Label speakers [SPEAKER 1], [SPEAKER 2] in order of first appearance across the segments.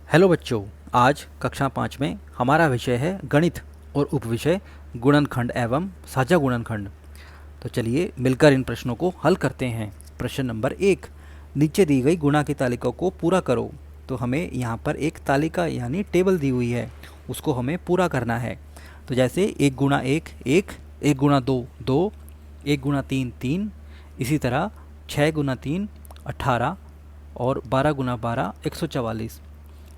[SPEAKER 1] Hello बच्चों, आज कक्षा 5 में हमारा विषय है गणित और उपविषय गुणनखंड एवं साझा गुणनखंड। तो चलिए मिलकर इन प्रश्नों को हल करते हैं। प्रश्न नंबर 1, नीचे दी गई गुणा की तालिका को पूरा करो। तो हमें यहाँ पर एक तालिका यानी टेबल दी हुई है, उसको हमें पूरा करना है। तो जैसे 1 गुणा 1 1, 1 गुणा 2 2, 1 गुणा 3 3, इसी तरह 6 गुणा 3 18 और 12 गुणा 12 144।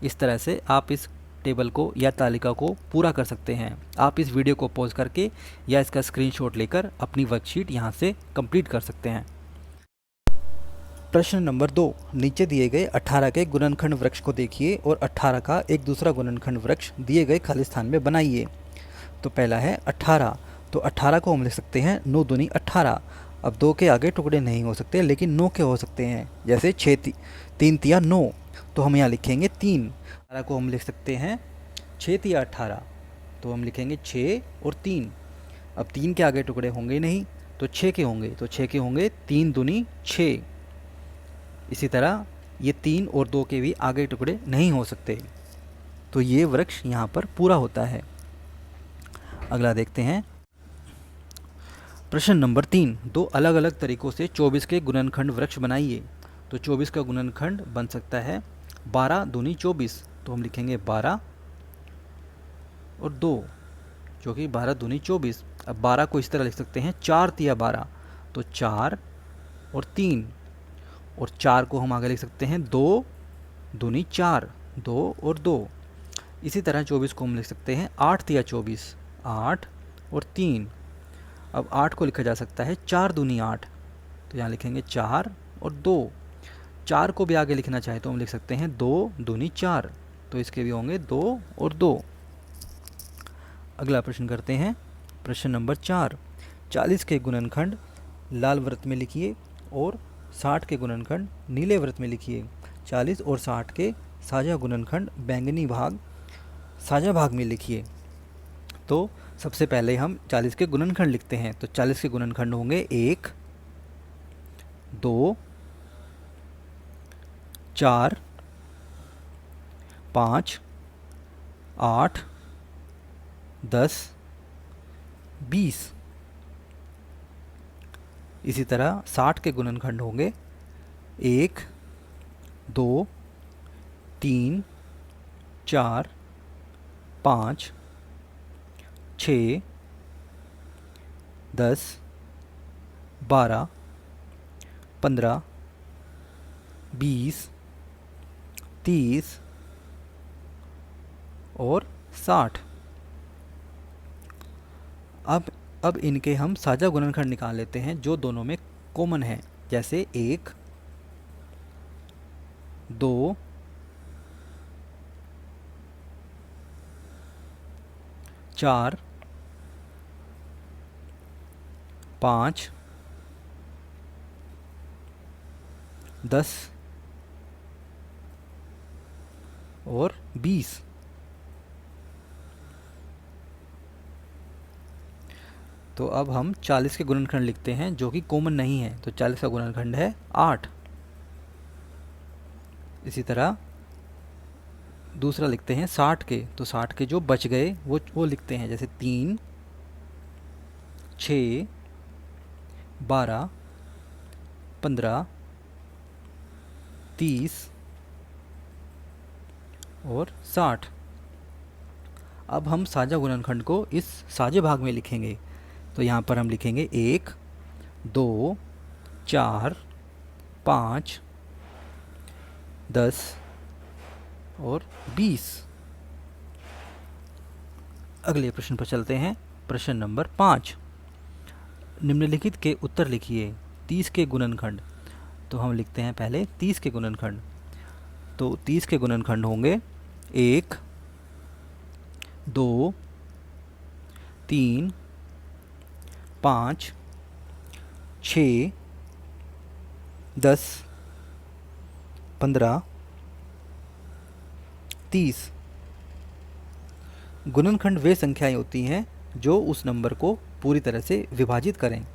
[SPEAKER 1] इस तरह से आप इस टेबल को या तालिका को पूरा कर सकते हैं। आप इस वीडियो को पॉज करके या इसका स्क्रीनशॉट लेकर अपनी वर्कशीट यहाँ से कंप्लीट कर सकते हैं। प्रश्न नंबर 2, नीचे दिए गए 18 के गुणनखंड वृक्ष को देखिए और 18 का एक दूसरा गुणनखंड वृक्ष दिए गए खाली स्थान में बनाइए। तो पहला है 18, तो 18 को हम लिख सकते हैं 9 दूनी 18। अब 2 के आगे टुकड़े नहीं हो सकते, लेकिन 9 के हो सकते हैं। जैसे 6 3 तिया 9, तो हम यहाँ लिखेंगे 3। 18 को हम लिख सकते हैं 6 तिया 18, तो हम लिखेंगे 6 और 3। अब 3 के आगे टुकड़े होंगे नहीं, तो 6 के होंगे, तो 6 के होंगे 3 दूनी 6। इसी तरह ये 3 और 2 के भी आगे टुकड़े नहीं हो सकते, तो ये वृक्ष यहाँ पर पूरा होता है। अगला देखते हैं। प्रश्न नंबर 3, दो अलग अलग तरीकों से 24 के गुणनखंड वृक्ष बनाइए। तो 24 का गुणनखंड बन सकता है 12 दूनी 24, तो हम लिखेंगे 12 और 2, जो कि 12 दूनी 24। अब 12 को इस तरह लिख सकते हैं 4 तिया 12, तो 4 और 3, और 4 को हम आगे लिख सकते हैं 2 दूनी 4, 2 और 2। इसी तरह 24 को हम लिख सकते हैं 8 तिया 24, 8 और 3। अब 8 को लिखा जा सकता है 4 दूनी 8, तो यहाँ लिखेंगे 4 और 2। 4 को भी आगे लिखना चाहे तो हम लिख सकते हैं 2 दूनी 4, तो इसके भी होंगे 2 और 2। अगला प्रश्न करते हैं। प्रश्न नंबर 4, 40 के गुणनखंड लाल वृत्त में लिखिए और 60 के गुणनखंड नीले वृत्त में लिखिए। 40 और 60 के साझा गुणनखंड बैंगनी भाग साझा भाग में लिखिए। तो सबसे पहले हम 40 के गुणनखंड लिखते हैं। तो 40 के गुणनखंड होंगे 1 2 4 5 8 10 20। इसी तरह 60 के गुणनखंड होंगे 1 2 3 4 5 6 10 12 15 20 30 और 60। अब इनके हम साझा गुणनखंड निकाल लेते हैं जो दोनों में कॉमन है। जैसे 1 2 4 5 10 और 20। तो अब हम 40 के गुणनखंड लिखते हैं जो कि कॉमन नहीं है। तो 40 का गुणनखंड है 8। इसी तरह दूसरा लिखते हैं 60 के। तो 60 के जो बच गए वो लिखते हैं। जैसे 3 6 12 15 30 और 60। अब हम साझा गुणनखंड को इस साझे भाग में लिखेंगे। तो यहाँ पर हम लिखेंगे 1 2 4 5 10 और 20। अगले प्रश्न पर चलते हैं। प्रश्न नंबर 5, निम्नलिखित के उत्तर लिखिए। 30 के गुणनखंड। तो हम लिखते हैं पहले 30 के गुणनखंड। तो 30 के गुणनखंड होंगे 1 2 3 5 6 10 15 30। गुणनखंड वे संख्याएं होती हैं जो उस नंबर को पूरी तरह से विभाजित करें।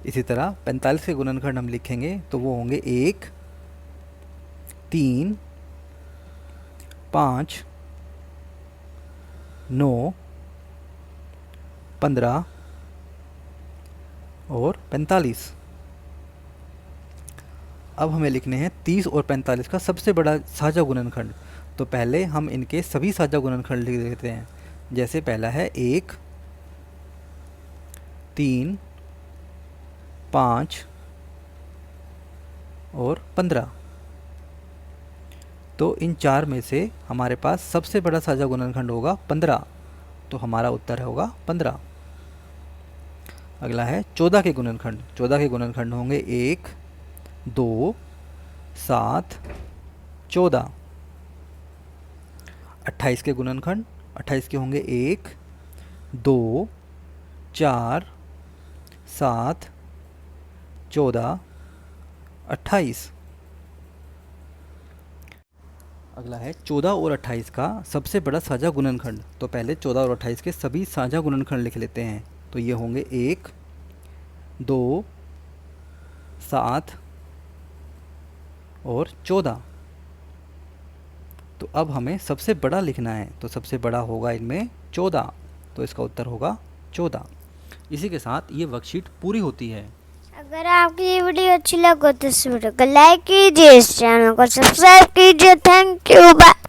[SPEAKER 1] इसी तरह 45 के गुणनखंड हम लिखेंगे तो वो होंगे 1 3 5, 9, 15 और 45। अब हमें लिखने हैं 30 और 45 का सबसे बड़ा साझा गुणनखंड। तो पहले हम इनके सभी साझा गुणनखंड लिख देते हैं। जैसे पहला है 1, 3, 5 और 15। तो इन चार में से हमारे पास सबसे बड़ा साझा गुणनखंड होगा 15। तो हमारा उत्तर होगा 15। अगला है 14 के गुणनखंड। 14 के गुणनखंड होंगे 1, 2, 7, 14। 28 के गुणनखंड। 28 के होंगे 1, 2, 4, 7, 14, 28। अगला है 14 और 28 का सबसे बड़ा साझा गुणनखंड। तो पहले 14 और 28 के सभी साझा गुणनखंड लिख लेते हैं। तो ये होंगे 1, 2, 7 और 14। तो अब हमें सबसे बड़ा लिखना है। तो सबसे बड़ा होगा इनमें 14। तो इसका उत्तर होगा 14। इसी के साथ ये वर्कशीट पूरी होती है।
[SPEAKER 2] अगर आपकी ये वीडियो अच्छी लगे तो इस वीडियो को लाइक कीजिए, इस चैनल को सब्सक्राइब कीजिए। Thank you, bye.